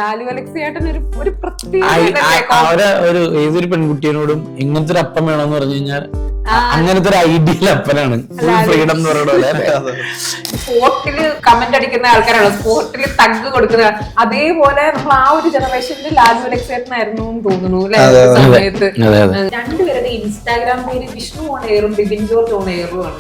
ലാലു അലക്സിയേട്ടൻ ഒരു പ്രത്യേക ഒരു ഏതൊരു പെൺകുട്ടിയോടും ഇങ്ങനത്തെ ഒരു അപ്പം വേണമെന്ന് പറഞ്ഞു കഴിഞ്ഞാൽ അങ്ങനത്തെ ഒരു ഐഡിയൽ അപ്പനാണ് ഫ്രീഡം എന്ന് പറയുന്നത്. സ്പോർട്ടില് കമന്റ് അടിക്കുന്ന ആൾക്കാരാണ്, സ്പോർട്ടില് തഗ് കൊടുക്കുന്ന, അതേപോലെ നമ്മൾ ആ ഒരു ജനറേഷനിൽ ലാലു അലക്സിയേട്ടനായിരുന്നു എന്ന് തോന്നുന്നു അല്ലെ. സമയത്ത് രണ്ടുപേരുടെ ഇൻസ്റ്റാഗ്രാം പേര് വിഷ്ണു ഓൺ എയറും ബിബിൻ ജോർജ് ഓൺ എയറും ആണ്.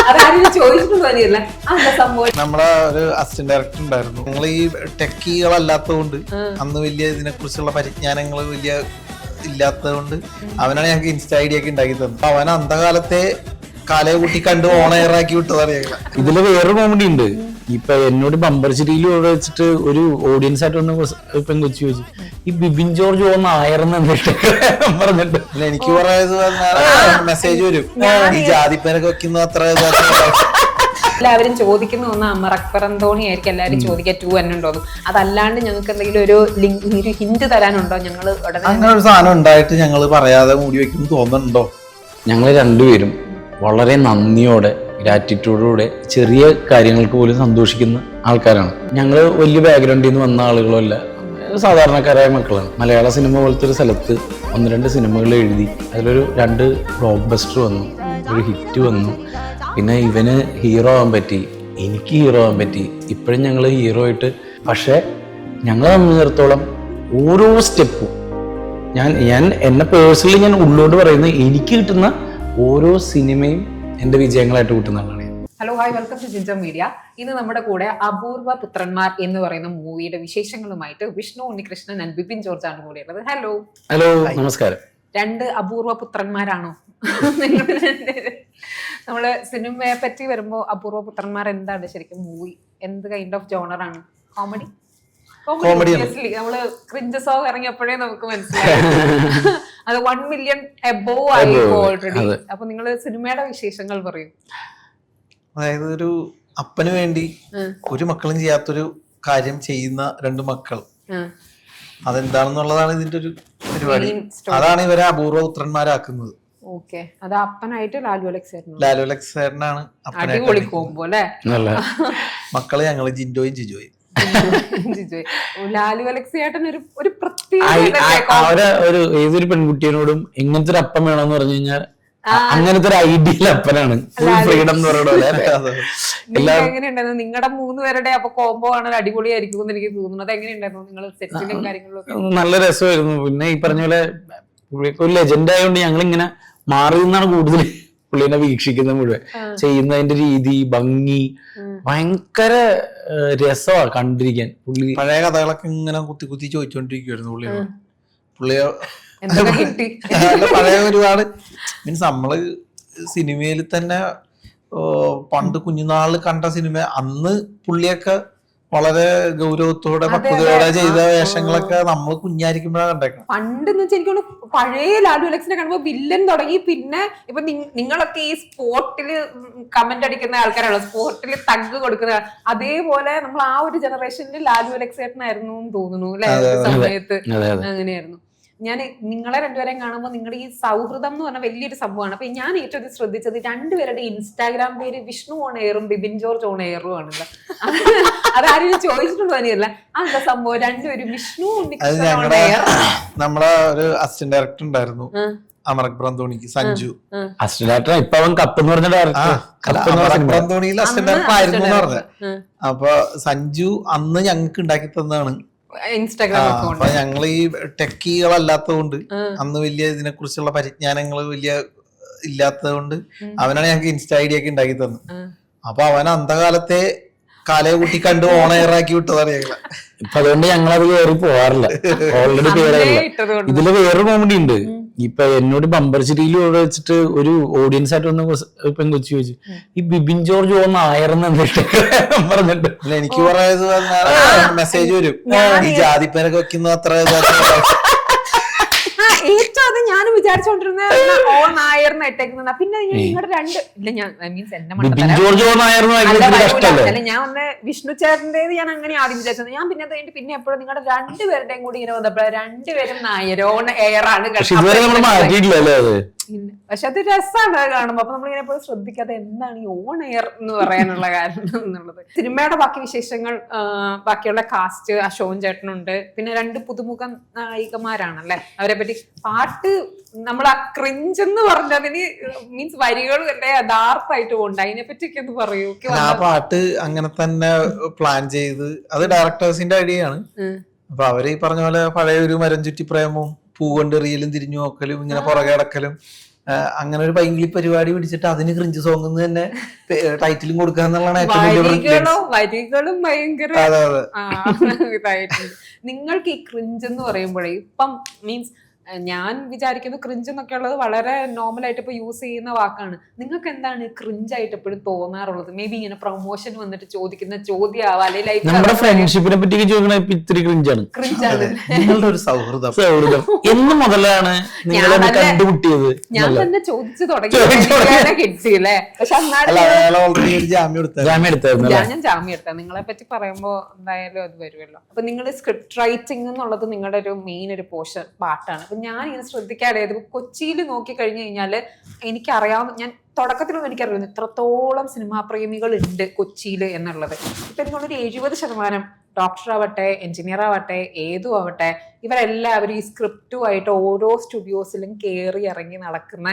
അതാരും ചോദിച്ചിട്ടുണ്ടോ? അതെന്താ സംഭവം? നമ്മളെ ഒരു അസിസ്റ്റന്റ് ഡയറക്ടർ ഉണ്ടായിരുന്നു. ഞങ്ങൾ ഈ ടെക്കികളല്ലാത്തതുകൊണ്ട് അന്ന് വലിയ ഇതിനെ കുറിച്ചുള്ള പരിജ്ഞാനങ്ങൾ വലിയ ഇല്ലാത്തത് കൊണ്ട് അവനാണ് ഞങ്ങൾക്ക് ഇൻസ്റ്റ ഐഡിയ ഒക്കെ ഉണ്ടാക്കി തന്നത്. അവൻ അന്ധകാലത്തെ കാലയെ കൂട്ടി കണ്ട് ഓണയറാക്കി വിട്ടതാണ് ഞങ്ങൾ. ഇതില് വേറൊരു കോമഡി ഉണ്ട്. ഇപ്പൊ എന്നോട് ബമ്പർ ചിരിയിൽ വെച്ചിട്ട് ഒരു ഓഡിയൻസ് ആയിട്ട് വന്ന് പെൺകൊച്ചു ചോദിച്ചു, ഈ ബിബിൻ ജോർജ് ഓ നായർന്ന് പറഞ്ഞിട്ട് എനിക്ക് പറയുന്നത് മെസ്സേജ് വരും, ഈ ജാതിപ്പേരൊക്കെ വെക്കുന്ന അത്ര എല്ലാവരും ചോദിക്കുന്ന ഒന്ന് അമർ അക്ബർ അന്തോണി ആയിരിക്കും എല്ലാവരും ചോദിക്കുക 2 N ഉണ്ടോന്ന്. അതല്ലാണ്ട് ഞങ്ങൾക്ക് എന്തെങ്കിലും ഒരു ഹിന്റ് തരാനുണ്ടോ? ഞങ്ങൾ അങ്ങനെ ഒരു സാധനം ഉണ്ടായിട്ട് ഞങ്ങൾ പറയാതെ മൂടി വെക്കും തോന്നുന്നുണ്ടോ? ഞങ്ങൾ രണ്ടുപേരും വളരെ നന്ദിയോടെ ഗ്രാറ്റിറ്റ്യൂഡോടെ ചെറിയ കാര്യങ്ങൾക്ക് പോലും സന്തോഷിക്കുന്ന ആൾക്കാരാണ്. ഞങ്ങൾ വലിയ ബാക്ക്ഗ്രൗണ്ടിൽ നിന്ന് വന്ന ആളുകളല്ല, സാധാരണക്കാരായ മക്കളാണ്. മലയാള സിനിമ പോലത്തെ ഒരു സ്ഥലത്ത് 1-2 സിനിമകൾ എഴുതി അതിലൊരു 2 ബ്ലോക്ക് ബസ്റ്റർ വന്നു, ഒരു ഹിറ്റ് വന്നു. പിന്നെ ഇവന് ഹീറോ ആവാൻ പറ്റി, എനിക്ക് ഹീറോ ആവാൻ പറ്റി. ഇപ്പോഴും ഞങ്ങൾ ഹീറോ ആയിട്ട്. പക്ഷേ ഞങ്ങളെ സംബന്ധിച്ചിടത്തോളം ഓരോ സ്റ്റെപ്പും ഞാൻ എന്നെ പേഴ്സണലി ഞാൻ ഉള്ളോട്ട് പറയുന്നത്, എനിക്ക് കിട്ടുന്ന ഓരോ സിനിമയും എൻ്റെ വിജയങ്ങളായിട്ട് കിട്ടുന്നതാണ്. Hello, hi, welcome to ginger media. ഇന്ന് നമ്മുടെ കൂടെ അപൂർവ പുത്രന്മാർ എന്ന് പറയുന്ന മൂവിയുടെ വിശേഷങ്ങളുമായിട്ട് വിഷ്ണു ഉണ്ണികൃഷ്ണൻ ആൻഡ് ബിപിൻ ജോർജ് ആണ് കൂടെയുള്ളത്. ഹലോ. ഹലോ, നമസ്കാരം. 2 അപൂർവ പുത്രന്മാരാണോ? നമ്മള് സിനിമയെ പറ്റി വരുമ്പോ അപൂർവ പുത്രന്മാർ എന്താണ് ശരിക്കും? മൂവി എന്ത് കൈൻഡ് ഓഫ് ജോണർ ആണ്? കോമഡി? നമ്മള് ക്രിഞ്ച് സോങ് ഇറങ്ങിയപ്പോഴേ നമുക്ക് മനസ്സിലായി അത് 1 million എബോവ് ആയി ഓൾറെഡി. അപ്പൊ നിങ്ങള് സിനിമയുടെ വിശേഷങ്ങൾ പറയും. അതായത് ഒരു അപ്പന് വേണ്ടി ഒരു മക്കളും ചെയ്യാത്തൊരു കാര്യം ചെയ്യുന്ന 2 മക്കൾ, അതെന്താണെന്നുള്ളതാണ് ഇതിന്റെ ഒരു പരിപാടി. അതാണ് ഇവരെ അപൂർവ പുത്രന്മാരാക്കുന്നത്. ഓക്കെ, അത് അപ്പനായിട്ട് ലാലു അലക്സാണ് അടിപൊളി കോംബോ അല്ലേ? മക്കള് ഞങ്ങള് ജിൻഡോയും ജിജോയും. ലാലു അലക്സിയേട്ടൻ ഒരു പ്രത്യേക ഒരു ഏതൊരു പെൺകുട്ടിയോടും ഇങ്ങനത്തെ ഒരു അപ്പം വേണമെന്ന് പറഞ്ഞു കഴിഞ്ഞാൽ അങ്ങനത്തെ ഒരു ഐഡിയൽ അപ്പനാണ് ഫ്രീഡം എന്ന് പറയുന്നത്. എങ്ങനെയുണ്ടായിരുന്നു നിങ്ങളുടെ 3 പേരുടെ അപ്പൊ കോംബോ ആണ് അടിപൊളിയായിരിക്കും എന്ന് എനിക്ക് തോന്നുന്നു. അത് എങ്ങനെയുണ്ടായിരുന്നു നിങ്ങൾ സെറ്റിലും കാര്യങ്ങളിലും? നല്ല രസമായിരുന്നു. പിന്നെ ഈ പറഞ്ഞ പോലെ ഒരു ലെജൻഡ് ആയതുകൊണ്ട് ഞങ്ങൾ ഇങ്ങനെ മാറി നിന്നാണ് കൂടുതൽ പുള്ളിനെ വീക്ഷിക്കുന്നത്. മുഴുവൻ ചെയ്യുന്നതിന്റെ രീതി, ഭംഗി ഭയങ്കര രസമാണ് കണ്ടിരിക്കാൻ. പുള്ളി പഴയ കഥകളൊക്കെ ഇങ്ങനെ കുത്തി കുത്തി ചോദിച്ചോണ്ടിരിക്കുവായിരുന്നു പുള്ളിയെ. പഴയ ഒരുപാട് മീൻസ് നമ്മള് സിനിമയിൽ തന്നെ പണ്ട് കുഞ്ഞുനാളിൽ കണ്ട സിനിമ, അന്ന് പുള്ളിയൊക്കെ വളരെ ഗൗരവത്തോടെ പക്വതയോടെ ചെയ്ത വേഷങ്ങളൊക്കെ നമ്മൾ കുഞ്ഞായിരിക്കുമ്പോഴാണ് കണ്ടേക്കണം. പണ്ടെന്ന് വെച്ചാൽ എനിക്ക് പഴയ ലാലു അലക്സിനെ കാണുമ്പോൾ വില്ലൻ തുടങ്ങി. പിന്നെ ഇപ്പൊ നിങ്ങളൊക്കെ ഈ സ്പോർട്ടില് കമന്റ് അടിക്കുന്ന ആൾക്കാരാണ്, സ്പോർട്ടില് തഗ് കൊടുക്കുന്ന, അതേപോലെ നമ്മൾ ആ ഒരു ജനറേഷനിൽ ലാലു അലക്സിയേട്ടനായിരുന്നു എന്ന് തോന്നുന്നു അല്ലെ. സമയത്ത് അങ്ങനെയായിരുന്നു. ഞാൻ നിങ്ങളെ 2 പേരെയും കാണുമ്പോൾ നിങ്ങളുടെ ഈ സൗഹൃദം എന്ന് പറഞ്ഞാൽ വലിയൊരു സംഭവമാണ്. അപ്പൊ ഞാൻ ഏറ്റവും ശ്രദ്ധിച്ചത് 2 പേരുടെ ഇൻസ്റ്റാഗ്രാം പേര് വിഷ്ണു ഓൺ എയറും ബിബിൻ ജോർജ് ഓൺ എയറും ആണല്ലോ. അതാരും ചോദിച്ചിട്ടുണ്ടോ? അതെന്താ സംഭവം? 2 പേരും വിഷ്ണു ഉണ്ണികൃഷ്ണൻ. നമ്മളെ ഒരു അസിസ്റ്റന്റ് ഡയറക്ടർ ഉണ്ടായിരുന്നു, അമർ അക്ബർ അന്തോണിക്ക്, സഞ്ജു. അസിസ്റ്റന്റ് ഡയറക്ടർ ഇപ്പൊ അവൻ കപ്പ് എന്ന് പറഞ്ഞ അക്ബർ അന്തോണിയിൽ അസിസ്റ്റന്റ് ഡയറക്ടർ ആയിരുന്നു എന്ന് പറഞ്ഞത്. അപ്പൊ സഞ്ജു അന്ന് ഞങ്ങൾക്ക് ഉണ്ടാക്കി തന്നതാണ് ഇൻസ്റ്റാഗ്രാം. അപ്പൊ ഞങ്ങൾ ഈ ടെക്കികളല്ലാത്തത് കൊണ്ട് അന്ന് വലിയ ഇതിനെ കുറിച്ചുള്ള പരിജ്ഞാനങ്ങൾ വലിയ ഇല്ലാത്തത് കൊണ്ട് അവനാണ് ഞങ്ങൾക്ക് ഇൻസ്റ്റ ഐഡിയ ഒക്കെ ഉണ്ടാക്കി തന്നത്. അപ്പൊ അവൻ അന്ധകാലത്തെ കാലയെ കൂട്ടി കണ്ട് ഓണയറാക്കി വിട്ടതാണ് ഞങ്ങള്. ഇപ്പൊ അതുകൊണ്ട് ഞങ്ങളത് കയറി പോവാറില്ല, ഓൾറെഡി കയറില്ല. ഇതില് വേറൊരു കോമഡി ഉണ്ട്. ഇപ്പൊ എന്നോട് ബമ്പർ ചിരിയിൽ വെച്ചിട്ട് ഒരു ഓഡിയൻസ് ആയിട്ട് വന്ന് പെൺകൊച്ചു ചോദിച്ചു, ഈ ബിബിൻ ജോർജ് ഓ നായർന്ന് പറഞ്ഞിട്ട് എനിക്ക് പറയുന്നത് മെസ്സേജ് വരും, ഈ ജാതിപ്പേരൊക്കെ വെക്കുന്ന അത്ര ഏറ്റവും അത് ഞാൻ വിചാരിച്ചോണ്ടിരുന്ന ഓ നായർന്ന് ഇട്ടേക്കുന്ന. പിന്നെ നിങ്ങളുടെ 2 ഇല്ല, ഞാൻ മീൻസ് എന്നെ അല്ല, ഞാൻ ഒന്ന് വിഷ്ണു ചേട്ടന്റേത് ഞാൻ അങ്ങനെ ആദ്യം വിചാരിച്ചത്. ഞാൻ പിന്നെ അത് കഴിഞ്ഞിട്ട് പിന്നെ എപ്പോഴും നിങ്ങളുടെ 2 പേരുടെയും കൂടി ഇങ്ങനെ വന്നപ്പോൾ 2 പേരും നായരോൺ എയറാണ്. പക്ഷെ അത് രസമാണ് അത് കാണുമ്പോ. അപ്പൊ നമ്മളിങ്ങനെ എപ്പോഴും ശ്രദ്ധിക്കാതെ എന്താണ് ഈ ഓൺ എയർ എന്ന് പറയാനുള്ള കാരണം എന്നുള്ളത്. സിനിമയുടെ ബാക്കി വിശേഷങ്ങൾ, ബാക്കിയുള്ള കാസ്റ്റ്, അശോകൻ ചേട്ടനുണ്ട്, പിന്നെ 2 പുതുമുഖ നായികമാരാണല്ലേ. അവരെ പറ്റി പാട്ട് നമ്മൾ ആ ക്രിഞ്ച് എന്ന് പറഞ്ഞതിന് മീൻസ് വരികളും എന്റെ യഥാർത്ഥമായിട്ട് പോകണ്ട, അതിനെ പറ്റിയൊക്കെ ഒന്ന് പറയൂ. ആ പാട്ട് അങ്ങനെ തന്നെ പ്ലാൻ ചെയ്ത്, അത് ഡയറക്ടേഴ്സിന്റെ ഐഡിയ ആണ്. അപ്പൊ അവര് ഈ പറഞ്ഞ പോലെ പഴയ ഒരു മരം ചുറ്റി പ്രേമവും പൂകൊണ്ട് എറിയലും തിരിഞ്ഞു നോക്കലും ഇങ്ങനെ പുറകെ അടക്കലും അങ്ങനെ ഒരു പൈങ്കിളി പരിപാടി പിടിച്ചിട്ട് അതിന് ക്രിഞ്ച് സോങ് എന്ന് തന്നെ ടൈറ്റിലും കൊടുക്കുക എന്നുള്ളതാണ് ഏറ്റവും വലിയ വരികളും ഭയങ്കര ഇതായിട്ടുണ്ട്. നിങ്ങൾക്ക് ഈ ക്രിഞ്ച് എന്ന് പറയുമ്പോഴേ ഇപ്പം മീൻസ് ഞാൻ വിചാരിക്കുന്നു ക്രിഞ്ച് എന്നൊക്കെ ഉള്ളത് വളരെ നോർമൽ ആയിട്ട് ഇപ്പൊ യൂസ് ചെയ്യുന്ന വാക്കാണ്. നിങ്ങൾക്ക് എന്താണ് ക്രിഞ്ച് ആയിട്ട് എപ്പോഴും തോന്നാറുള്ളത്? മേ ബി ഇങ്ങനെ പ്രൊമോഷൻ വന്നിട്ട് ചോദിക്കുന്ന ചോദ്യമാവാ, നമ്മുടെ ഫ്രണ്ട്ഷിപ്പിനെ പറ്റി ചോദിക്കണ ഇത്തിരി ക്രിഞ്ചാണ്. നിങ്ങളുടെ ഒരു സൗഹൃദം എന്ന് മുതലാണ് നിങ്ങളെ കണ്ടുമുട്ടിയത്? ഞാൻ തന്നെ ചോദിച്ചു തുടങ്ങി കിട്ടിയില്ലേ. പക്ഷെ ജാമ്യം എടുത്തായിരുന്നു. ഞാൻ ജാമ്യം എടുത്ത നിങ്ങളെ പറ്റി പറയുമ്പോ എന്തായാലും അത് വരുമല്ലോ. അപ്പൊ നിങ്ങൾ സ്ക്രിപ്റ്റ് റൈറ്റിംഗ് എന്നുള്ളത് നിങ്ങളുടെ ഒരു മെയിൻ ഒരു പോർഷൻ പാർട്ടാണ്. അപ്പൊ ഞാൻ ഇങ്ങനെ ശ്രദ്ധിക്കാതെ കൊച്ചിയിൽ നോക്കി കഴിഞ്ഞു കഴിഞ്ഞാല് എനിക്കറിയാവുന്ന, ഞാൻ തുടക്കത്തിലൊന്നും എനിക്കറിയാവുന്ന ഇത്രത്തോളം സിനിമാ പ്രേമികൾ ഉണ്ട് കൊച്ചിയിൽ എന്നുള്ളത്. ഇപ്പൊ എനിക്കൊരു 70% ഡോക്ടർ ആവട്ടെ, എഞ്ചിനീയർ ആവട്ടെ, ഏതും ആവട്ടെ, ഇവരെല്ലാവരും ഈ സ്ക്രിപ്റ്റുമായിട്ട് ഓരോ സ്റ്റുഡിയോസിലും കയറി ഇറങ്ങി നടക്കുന്ന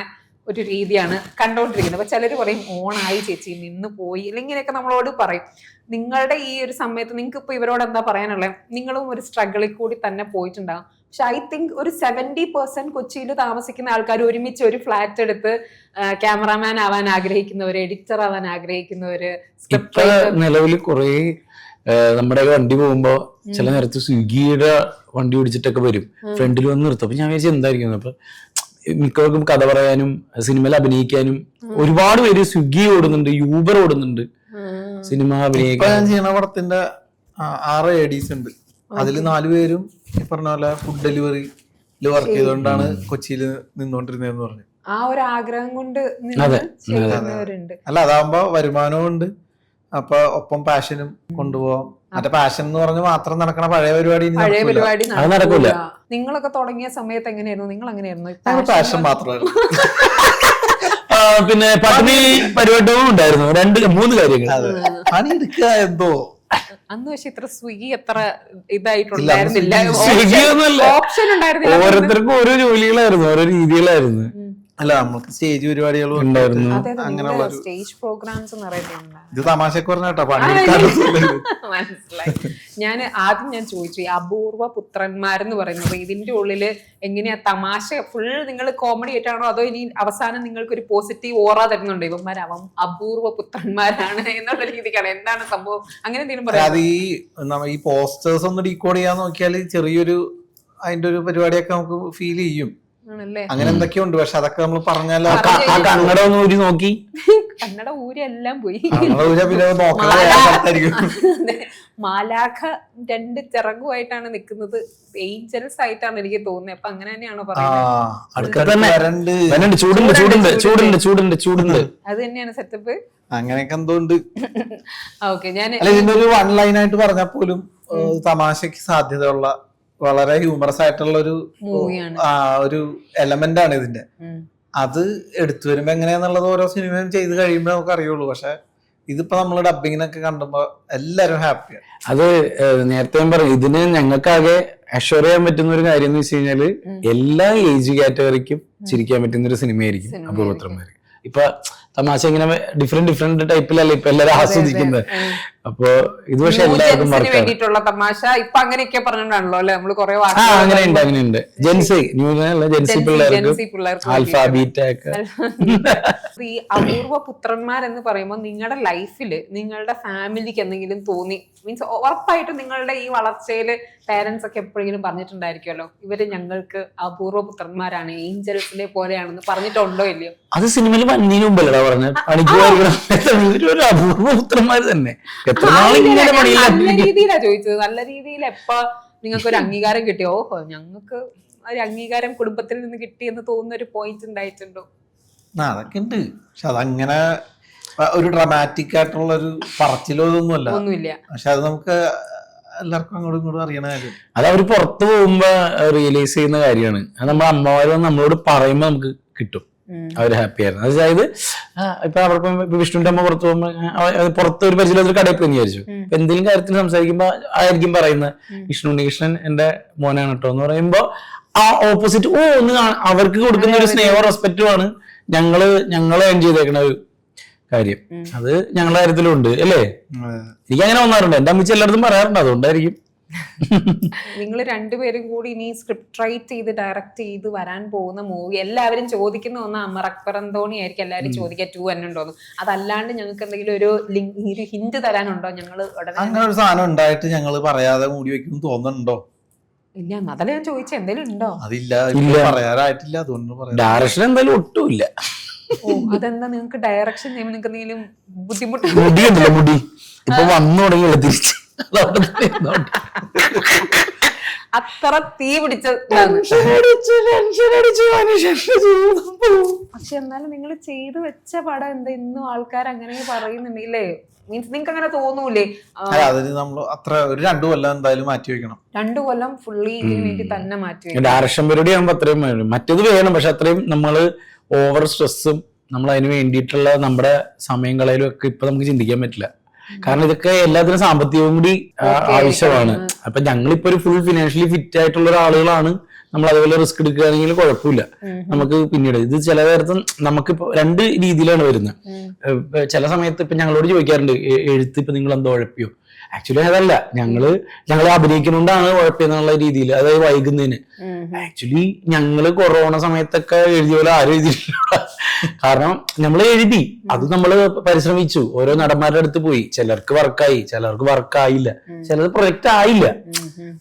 ഒരു രീതിയാണ് കണ്ടോണ്ടിരിക്കുന്നത്. അപ്പൊ ചിലർ പറയും ഓണായി ചേച്ചി, നിന്ന് പോയി, അല്ലെങ്കിൽ ഇങ്ങനെയൊക്കെ നമ്മളോട് പറയും. നിങ്ങളുടെ ഈ ഒരു സമയത്ത് നിങ്ങൾക്ക് ഇപ്പൊ ഇവരോട് എന്താ പറയാനുള്ളത്? നിങ്ങളും ഒരു സ്ട്രഗിളിൽ കൂടി തന്നെ പോയിട്ടുണ്ടാകും. പക്ഷെ ഐ തിങ്ക് ഒരു 70% കൊച്ചിയിൽ താമസിക്കുന്ന ആൾക്കാർ ഒരുമിച്ച് ഒരു ഫ്ലാറ്റ് എടുത്ത് ക്യാമറാമാൻ ആവാൻ ആഗ്രഹിക്കുന്നവര്, എഡിറ്റർ ആവാൻ ആഗ്രഹിക്കുന്നവര്, നിലവിൽ കുറെ നമ്മുടെ വണ്ടി പോകുമ്പോ ചില നേരത്ത് സ്വിഗ്ഗിയുടെ വണ്ടി ഓടിച്ചിട്ടൊക്കെ വരും, ഫ്രണ്ടിൽ വന്ന് നിർത്തും. അപ്പൊ ഞാൻ വിചാരിച്ചു എന്തായിരിക്കും. അപ്പൊ മിക്കവർക്കും കഥ പറയാനും സിനിമയിൽ അഭിനയിക്കാനും ഒരുപാട് പേര് സ്വിഗ്ഗി ഓടുന്നുണ്ട്, യൂബർ ഓടുന്നുണ്ട്, സിനിമ അഭിനയിക്കാൻ. ചെയ്യണ പടത്തിന്റെ 6 ADs ഉണ്ട്. അതിൽ 4 പേരും ഈ പറഞ്ഞ പോലെ ഫുഡ് ഡെലിവറിയിൽ വർക്ക് ചെയ്തുകൊണ്ടാണ് കൊച്ചിയിൽ നിന്നോണ്ടിരുന്നതെന്ന് പറഞ്ഞു. ആ ഒരു ആഗ്രഹം കൊണ്ട് അല്ല, അതാകുമ്പോ വരുമാനവും ഉണ്ട്, അപ്പൊ ഒപ്പം പാഷനും കൊണ്ടുപോകാം. മറ്റേ പാഷൻ എന്ന് പറഞ്ഞ് മാത്രം നടക്കണ പഴയ പരിപാടി നടക്കൂല. നിങ്ങളൊക്കെ തുടങ്ങിയ സമയത്ത് എങ്ങനെയായിരുന്നു? നിങ്ങൾ എങ്ങനെയായിരുന്നു? പാഷൻ മാത്രമായിരുന്നു. പിന്നെ പട്ടിണി പരിപാടിയും ഉണ്ടായിരുന്നു. 2-3 കാര്യങ്ങൾ പണി എടുക്കുക എന്തോ. അന്ന് പക്ഷെ ഇത്ര സ്വിഗ്ഗി എത്ര ഇതായിട്ടുണ്ടായിരുന്നില്ല, ഓപ്ഷൻ ഉണ്ടായിരുന്നില്ല. ഓരോരുത്തർക്കും ഓരോ ജോലികളായിരുന്നു, ഓരോ രീതികളായിരുന്നു. അല്ല, നമുക്ക് സ്റ്റേജ് പരിപാടികളും ഉണ്ടായിരുന്നു. അങ്ങനെയുള്ള സ്റ്റേജ് പ്രോഗ്രാംസ് ഇത് തമാശക്ക് പറഞ്ഞാട്ടോ, മനസ്സിലായി. ഞാൻ ചോദിച്ചു, ഈ അപൂർവ പുത്രന്മാരെന്ന് പറയുന്നത് ഇതിന്റെ ഉള്ളില് എങ്ങനെയാ തമാശ ഫുൾ നിങ്ങൾ കോമഡി ആയിട്ടാണോ, അതോ ഇനി അവസാനം നിങ്ങൾക്ക് ഒരു പോസിറ്റീവ് ഓറ തരുന്നുണ്ടോ? ഇവന്മാർ അപൂർവ പുത്രന്മാരാണ് എന്നുള്ള രീതിക്കാണ്, എന്താണ് സംഭവം? അങ്ങനെ എന്തെങ്കിലും പറയാം. അത് ഈ പോസ്റ്റേഴ്സ് ഒന്ന് ഡീകോഡ് ചെയ്യാൻ നോക്കിയാൽ ചെറിയൊരു അതിന്റെ ഒരു പരിപാടിയൊക്കെ നമുക്ക് ഫീൽ ചെയ്യും. അങ്ങനെ എന്തൊക്കെയുണ്ട്. പക്ഷെ അതൊക്കെ നമ്മൾ പറഞ്ഞാലോ കന്നഡ ഒന്ന് ഊരി നോക്കി, കന്നഡ ഊരെല്ലാം പോയി. മാലാഖ 2 ചിറകുമായിട്ടാണ് നിൽക്കുന്നത്, ഏഞ്ചൽസ് ആയിട്ടാണ് എനിക്ക് തോന്നുന്നത്. അപ്പൊ അങ്ങനെ തന്നെയാണോ പറയുന്നത്? അത് തന്നെയാണ് സെറ്റപ്പ്. അങ്ങനെയൊക്കെ എന്തോ ഉണ്ട്. ഓക്കെ, ഞാൻ ഇതിനൊരു 1 ലൈൻ ആയിട്ട് പറഞ്ഞാൽ പോലും തമാശക്ക് സാധ്യതയുള്ള വളരെ ഹ്യൂമറസ് ആയിട്ടുള്ള ഒരു എലമെന്റ് ആണ് ഇതിന്റെ. അത് എടുത്തു വരുമ്പോ എങ്ങനെയാന്നുള്ളത് ഓരോ സിനിമയും ചെയ്ത് കഴിയുമ്പോ നമുക്ക് അറിയുള്ളൂ. പക്ഷെ ഇതിപ്പോ നമ്മള് ഡബിങ്ങിനൊക്കെ കണ്ടുമ്പോ എല്ലാരും ഹാപ്പിയാണ്. അത് നേരത്തെ ഞാൻ പറഞ്ഞു, ഇതിന് ഞങ്ങൾക്കാകെ അഷ്വർ ചെയ്യാൻ പറ്റുന്ന ഒരു കാര്യം എന്ന് വെച്ച് കഴിഞ്ഞാല് എല്ലാ ഏജ് കാറ്റഗറിക്കും ചിരിക്കാൻ പറ്റുന്ന ഒരു സിനിമയായിരിക്കും അപൂർവത്രന്മാര്. ഇപ്പൊ തമാശ ഇങ്ങനെ ഡിഫറെന്റ് ടൈപ്പിലല്ല ഇപ്പൊ എല്ലാരും ആസ്വദിക്കുന്നത്. അപ്പൊ ഇത് പക്ഷെ എല്ലാവർക്കും വേണ്ടിയിട്ടുള്ള തമാശ ഇപ്പൊ അങ്ങനെയൊക്കെ പറഞ്ഞിട്ടാണല്ലോ അല്ലെ നമ്മള് കുറെ അങ്ങനെയുണ്ട്. ജെൻസി പിള്ളേർക്ക് ആൽഫ ബീറ്റ ഒക്കെ. ഈ അപൂർവ പുത്രന്മാർ എന്ന് പറയുമ്പോൾ നിങ്ങളുടെ ലൈഫില് നിങ്ങളുടെ ഫാമിലിക്ക് എന്തെങ്കിലും തോന്നി, മീൻസ് ഉറപ്പായിട്ടും നിങ്ങളുടെ ഈ വളർച്ചയില് പേരൻസ് ഒക്കെ എപ്പോഴെങ്കിലും പറഞ്ഞിട്ടുണ്ടായിരിക്കുമല്ലോ, ഇവര് ഞങ്ങൾക്ക് അപൂർവ പുത്രന്മാരാണ്, ഏഞ്ചൽസിലെ പോലെയാണെന്ന് പറഞ്ഞിട്ടുണ്ടോ ഇല്ലയോ? അത് സിനിമയിൽ വന്നതിന് മുമ്പല്ലടാ പറഞ്ഞത്. ഒരു അപൂർവ പുത്രന്മാര് തന്നെ. നല്ല രീതിയിലാ ചോദിച്ചത്. നല്ല രീതിയിൽ എപ്പ നിങ്ങൾക്ക് ഒരു അംഗീകാരം കിട്ടിയോ? ഓഹോ, ഞങ്ങൾക്ക് ഒരു അംഗീകാരം കുടുംബത്തിൽ നിന്ന് കിട്ടിയെന്ന് തോന്നുന്ന ഒരു പോയിന്റ് ഉണ്ടായിട്ടുണ്ടോ? അതൊക്കെ ഉണ്ട്. പക്ഷെ അതങ്ങനെ ഒരു ഡ്രമാറ്റിക് ആയിട്ടുള്ള ഒരു പറച്ചിലോ ഒന്നുമില്ല. പക്ഷെ അത് നമുക്ക് എല്ലാവർക്കും അങ്ങോട്ടും ഇങ്ങോട്ടും അറിയണ കാര്യം. അത് അവർ പുറത്തു പോകുമ്പോ റിയലൈസ് ചെയ്യുന്ന കാര്യമാണ്. അത് നമ്മുടെ അമ്മമാര് നമ്മളോട് പറയുമ്പോ നമുക്ക് കിട്ടും. അവർ ഹാപ്പി ആയിരുന്നു. അതായത് ഇപ്പൊ അവിടെ വിഷ്ണുവിന്റെ അമ്മ പുറത്ത് പോകുമ്പോ പുറത്ത് ഒരു പരിചയത്തിൽ കടയിൽ പോയി വിചാരിച്ചു. എന്തെങ്കിലും കാര്യത്തിൽ സംസാരിക്കുമ്പോ ആയിരിക്കും പറയുന്നത് കൃഷ്ണൻ എന്റെ മോനാണ് കേട്ടോ എന്ന് പറയുമ്പോ ആ ഓപ്പോസിറ്റ് ഒന്ന് അവർക്ക് കൊടുക്കുന്ന ഒരു സ്നേഹവും റെസ്പെക്റ്റും ആണ് ഞങ്ങള് ഏൺ ചെയ്തേക്കുന്ന ഒരു കാര്യം. അത് ഞങ്ങളുടെ കാര്യത്തിലും ഉണ്ട് അല്ലേ? എനിക്ക് അങ്ങനെ വന്നാറുണ്ട്. എന്റെ അമ്മച്ചി എല്ലായിടത്തും പറയാറുണ്ട്. അതുകൊണ്ടായിരിക്കും. നിങ്ങൾ രണ്ടുപേരും കൂടി ഇനി സ്ക്രിപ്റ്റ് റൈറ്റ് ചെയ്ത് ഡയറക്റ്റ് ചെയ്ത് വരാൻ പോകുന്ന മൂവി എല്ലാവരും ചോദിക്കുന്ന ഒന്ന് അമർ അക്ബർ അന്തോണി ആയിരിക്കും എല്ലാവരും ചോദിക്കുക 2 എന്നുണ്ടോന്ന്. അതല്ലാണ്ട് ഞങ്ങൾക്ക് എന്തെങ്കിലും ഒരു ഹിന്റ് തരാനുണ്ടോ? ഞങ്ങൾ ഉടനെ അങ്ങനെ ഒരു സാധനം ഉണ്ടായിട്ട് ഞങ്ങൾ പറയാതെ മൂടി വെക്കും തോന്നുന്നുണ്ടോ? ഇല്ല, അതല്ല ഞാൻ ചോദിച്ച എന്തെങ്കിലും ഉണ്ടോ? അതില്ല, പറയാറായിട്ടില്ല. അതുകൊണ്ട് പറയാം. ഡയറക്ഷൻ എന്തായാലും ഒട്ടുമില്ല. അതെന്താ നിങ്ങൾക്ക് ഡയറക്ഷൻ ചെയ്യുമ്പോൾ നിങ്ങൾക്ക് എന്തെങ്കിലും ബുദ്ധിമുട്ട്? മുടിയുണ്ടല്ലോ, മുടി ഇപ്പൊ വന്നു തുടങ്ങിയല്ലോ തിരിച്ച്. അത്ര തീ പിടിച്ചതാണ്. പക്ഷെ എന്നാലും നിങ്ങൾ ചെയ്തു വെച്ച പടം എന്താ ഇന്നും ആൾക്കാർ അങ്ങനെ പറയുന്നുണ്ടല്ലേ? മീൻസ് നിങ്ങൾക്ക് അങ്ങനെ തോന്നൂലേ? അതിന് നമ്മൾ അത്ര ഒരു 2 കൊല്ലം എന്തായാലും മാറ്റി വെക്കണം. 2 കൊല്ലം ഫുള്ളി ഇതിന് വേണ്ടി തന്നെ മാറ്റി വെക്കണം. ഡയറക്ഷൻ പരിപാടി ആകുമ്പോ അത്രയും മറ്റേത് വേണം. പക്ഷെ അത്രയും നമ്മള് ഓവർ സ്ട്രെസ്സും നമ്മൾ അതിന് വേണ്ടിയിട്ടുള്ള നമ്മുടെ സമയം കളയലും ഒക്കെ ഇപ്പൊ നമുക്ക് ചിന്തിക്കാൻ പറ്റില്ല. കാരണം ഇതൊക്കെ എല്ലാത്തിനും സാമ്പത്തികവും കൂടി ആവശ്യമാണ്. അപ്പൊ ഞങ്ങളിപ്പോ ഒരു ഫുൾ ഫിനാൻഷ്യലി ഫിറ്റ് ആയിട്ടുള്ള ഒരാളുകളാണ്. നമ്മൾ അതുപോലെ റിസ്ക് എടുക്കുകയാണെങ്കിൽ കുഴപ്പമില്ല. നമുക്ക് പിന്നീട് ഇത് ചില നേരത്ത് നമുക്കിപ്പോ 2 രീതിയിലാണ് വരുന്നത്. ചില സമയത്ത് ഇപ്പൊ ഞങ്ങളോട് ചോദിക്കാറുണ്ട് എഴുത്ത് ഇപ്പൊ നിങ്ങൾ എന്തോ ഉഴപ്പിയോ? ആക്ച്വലി അതല്ല, ഞങ്ങള് ഉഴപ്പിക്കുന്നോണ്ടാണ് ഉഴപ്പിയെന്നുള്ള രീതിയിൽ, അതായത് വൈകുന്നതിന്. ആക്ച്വലി ഞങ്ങള് കൊറോണ സമയത്തൊക്കെ എഴുതിയ പോലെ ആരും എഴുതിയിട്ടില്ല. കാരണം നമ്മൾ എഴുതി, അത് നമ്മള് പരിശ്രമിച്ചു, ഓരോ നടന്മാരുടെ അടുത്ത് പോയി. ചിലർക്ക് വർക്കായി, ചിലർക്ക് വർക്കായില്ല, ചിലത് പ്രൊജക്റ്റ് ആയില്ല.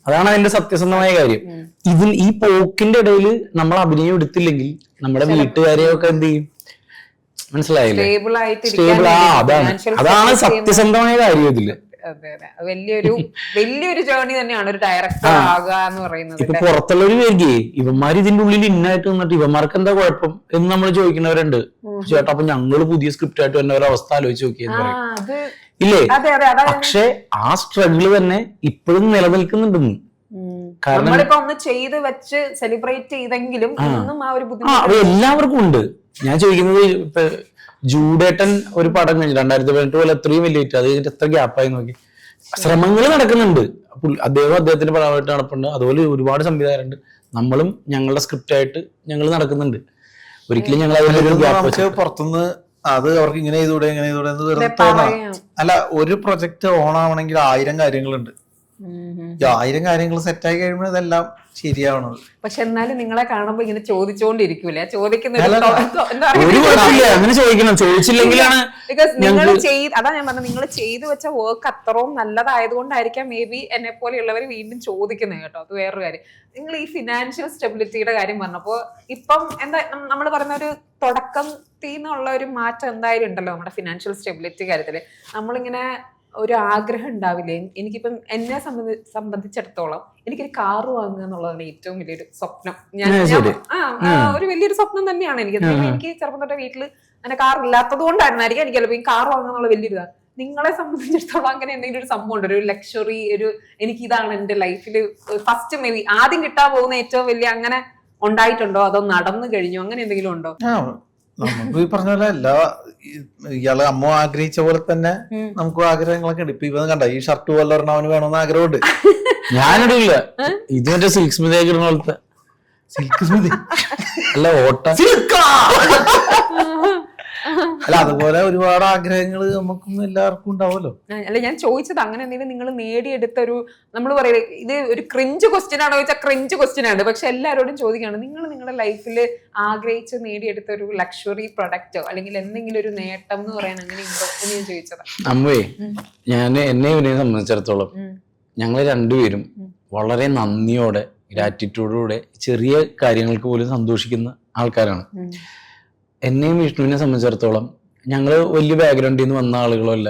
അതാണ് അതിന്റെ സത്യസന്ധമായ കാര്യം. ഈ പോക്കിന്റെ ഇടയിൽ നമ്മൾ അഭിനയം എടുത്തില്ലെങ്കിൽ നമ്മുടെ വീട്ടുകാരെയൊക്കെ എന്ത് ചെയ്യും? മനസ്സിലായില്ലേ? സ്റ്റേബിൾ. അതാണ് സത്യസന്ധമായ കാര്യം ഇതില്. വലിയൊരു ജേർണി തന്നെയാണ് ഒരു ഡയറക്ടർ ആകുക എന്ന് പറയുന്നത്. ഇപ്പൊ പുറത്തുള്ളവര് പേരിക്കേ ഇവന്മാർ ഇതിന്റെ ഉള്ളിൽ ഇന്നായിട്ട് നിന്നിട്ട് ഇവന്മാർക്ക് എന്താ കുഴപ്പം എന്ന് നമ്മൾ ചോദിക്കുന്നവരുണ്ട്. ചേട്ടാ അപ്പൊ ഞങ്ങള് പുതിയ സ്ക്രിപ്റ്റ് ആയിട്ട് തന്നെ ഒരു അവസ്ഥ ആലോചിച്ച് നോക്കിയെന്ന് പറയും. ഇല്ലേ? പക്ഷെ ആ സ്ട്രഗിള് തന്നെ ഇപ്പോഴും നിലനിൽക്കുന്നുണ്ടെന്ന്. കാരണം നമ്മളിപ്പോ ഒന്ന് ചെയ്ത് വെച്ച് സെലിബ്രേറ്റ് ചെയ്തെങ്കിലും ആ ഒരു ബുദ്ധിമുട്ട് എല്ലാവർക്കും ഉണ്ട്. ഞാൻ ചോദിക്കുന്നത് ഇപ്പൊ ജൂഡേട്ടൻ ഒരു പടം കഴിഞ്ഞു 2018 പോലെ എത്രയും വലിയ ഹിറ്റ്, അത് കഴിഞ്ഞിട്ട് എത്ര ഗ്യാപ്പായി നോക്കി. ശ്രമങ്ങൾ നടക്കുന്നുണ്ട്. അദ്ദേഹത്തിന്റെ പടമായിട്ട് നടപ്പുണ്ട്. അതുപോലെ ഒരുപാട് സംവിധായകരുണ്ട്. നമ്മളും ഞങ്ങളുടെ സ്ക്രിപ്റ്റ് ആയിട്ട് ഞങ്ങൾ നടക്കുന്നുണ്ട്. ഒരിക്കലും ഞങ്ങൾ അതിലൊരു ഗ്യാപ്പ് പുറത്തുനിന്ന് അത് അവർക്ക് ഇങ്ങനെ ചെയ്തൂടെ ഇങ്ങനെ ചെയ്തൂടെ എന്ന് വെറുതെ തോന്നാം. അല്ല, ഒരു പ്രൊജക്ട് ഓൺ ആവണമെങ്കിൽ 1000 കാര്യങ്ങളുണ്ട്. 1000 കാര്യങ്ങൾ സെറ്റായി കഴിയുമ്പോൾ ഇതെല്ലാം ശരിയാവണത്. പക്ഷെ എന്നാലും നിങ്ങളെ കാണുമ്പോ ഇങ്ങനെ ചോദിച്ചോണ്ടിരിക്കൂലേ? ചോദിക്കുന്ന അതാ ഞാൻ പറഞ്ഞത്, നിങ്ങൾ ചെയ്തു വെച്ച വർക്ക് അത്രയും നല്ലതായതുകൊണ്ടായിരിക്കാം മേ ബി എന്നെ പോലെയുള്ളവർ വീണ്ടും ചോദിക്കുന്നത് കേട്ടോ. അത് വേറൊരു കാര്യം. നിങ്ങൾ ഈ ഫിനാൻഷ്യൽ സ്റ്റെബിലിറ്റിയുടെ കാര്യം പറഞ്ഞപ്പോ ഇപ്പം എന്താ നമ്മൾ പറഞ്ഞ ഒരു തുടക്കത്തിൽ നിന്നുള്ള ഒരു മാറ്റം എന്തായാലും ഉണ്ടല്ലോ നമ്മുടെ ഫിനാൻഷ്യൽ സ്റ്റെബിലിറ്റി കാര്യത്തില്. നമ്മളിങ്ങനെ ഒരു ആഗ്രഹം ഉണ്ടാവില്ലേ? എനിക്കിപ്പം എന്നെ സംബന്ധിച്ചിടത്തോളം എനിക്കൊരു കാറ് വാങ്ങുക എന്നുള്ളതാണ് ഏറ്റവും വലിയൊരു സ്വപ്നം. ഒരു വലിയൊരു സ്വപ്നം തന്നെയാണ് എനിക്ക്. എനിക്ക് ചെറുപ്പം തൊട്ടേ വീട്ടില് അങ്ങനെ കാർ ഇല്ലാത്തത് കൊണ്ടായിരുന്നായിരിക്കും എനിക്ക് ചിലപ്പോൾ ഈ കാർ വാങ്ങുക എന്നുള്ള വലിയൊരു ഇതാണ്. നിങ്ങളെ സംബന്ധിച്ചിടത്തോളം അങ്ങനെ എന്തെങ്കിലും ഒരു സംഭവം ഉണ്ട്, ഒരു ലക്ഷറി, എനിക്ക് ഇതാണ് എന്റെ ലൈഫിൽ ഫസ്റ്റ് മേ ബി ആദ്യം കിട്ടാൻ പോകുന്ന ഏറ്റവും വലിയ, അങ്ങനെ ഉണ്ടായിട്ടുണ്ടോ? അതോ നടന്നു കഴിഞ്ഞോ? അങ്ങനെ എന്തെങ്കിലും ഉണ്ടോ? നമുക്ക് ഈ പറഞ്ഞ പോലെ ഇയാള് അമ്മ ആഗ്രഹിച്ച പോലെ തന്നെ നമുക്ക് ആഗ്രഹങ്ങളൊക്കെ ഉണ്ട്. ഇപ്പൊ ഇവന്ന് കണ്ട ഈ ഷർട്ട് പോലെ ഒരെണ്ണം അവന് വേണമെന്ന് ആഗ്രഹമുണ്ട്. ഞാനിടില്ല. ഇത് മറ്റേ സിൽക്ക് സ്മിതി ആക്കിടുന്ന പോലത്തെ. സിൽക്ക് സ്മിതി അല്ല, ഓട്ട. അല്ല, അതുപോലെ ഒരുപാട് ആഗ്രഹങ്ങൾ നമുക്കും എല്ലാവർക്കും ഉണ്ടാവുമല്ലോ. അല്ല, ഞാൻ ചോദിച്ചത് അങ്ങനെ എന്തെങ്കിലും നിങ്ങൾ നേടിയെടുത്ത ഒരു, നമ്മൾ പറയില്ലേ ഇത് ഒരു ക്രിഞ്ച് ക്വസ്റ്റ്യൻ ആണോ ചോദിച്ചാൽ ക്രിഞ്ച് ക്വസ്റ്റ്യൻ ആണ്. പക്ഷെ എല്ലാവരോടും ചോദിക്കുകയാണ്, നിങ്ങൾ നിങ്ങളുടെ ലൈഫിൽ ആഗ്രഹിച്ച് നേടിയെടുത്ത ഒരു ലക്ഷറി പ്രൊഡക്റ്റോ അല്ലെങ്കിൽ എന്തെങ്കിലും ഒരു നേട്ടം എന്ന് പറയാൻ അങ്ങനെ ഉണ്ടോ എന്ന് ഞാൻ ചോദിച്ചത്. അമ്മേ, എന്നെ സംബന്ധിച്ചിടത്തോളം ഞങ്ങൾ രണ്ടുപേരും വളരെ നന്ദിയോടെ, ഗ്രാറ്റിറ്റ്യൂഡോടെ ചെറിയ കാര്യങ്ങൾക്ക് പോലും സന്തോഷിക്കുന്ന ആൾക്കാരാണ്. എന്നെയും വിഷ്ണുവിനെ സംബന്ധിച്ചിടത്തോളം ഞങ്ങൾ വലിയ ബാക്ക്ഗ്രൗണ്ടിൽ നിന്ന് വന്ന ആളുകളല്ല,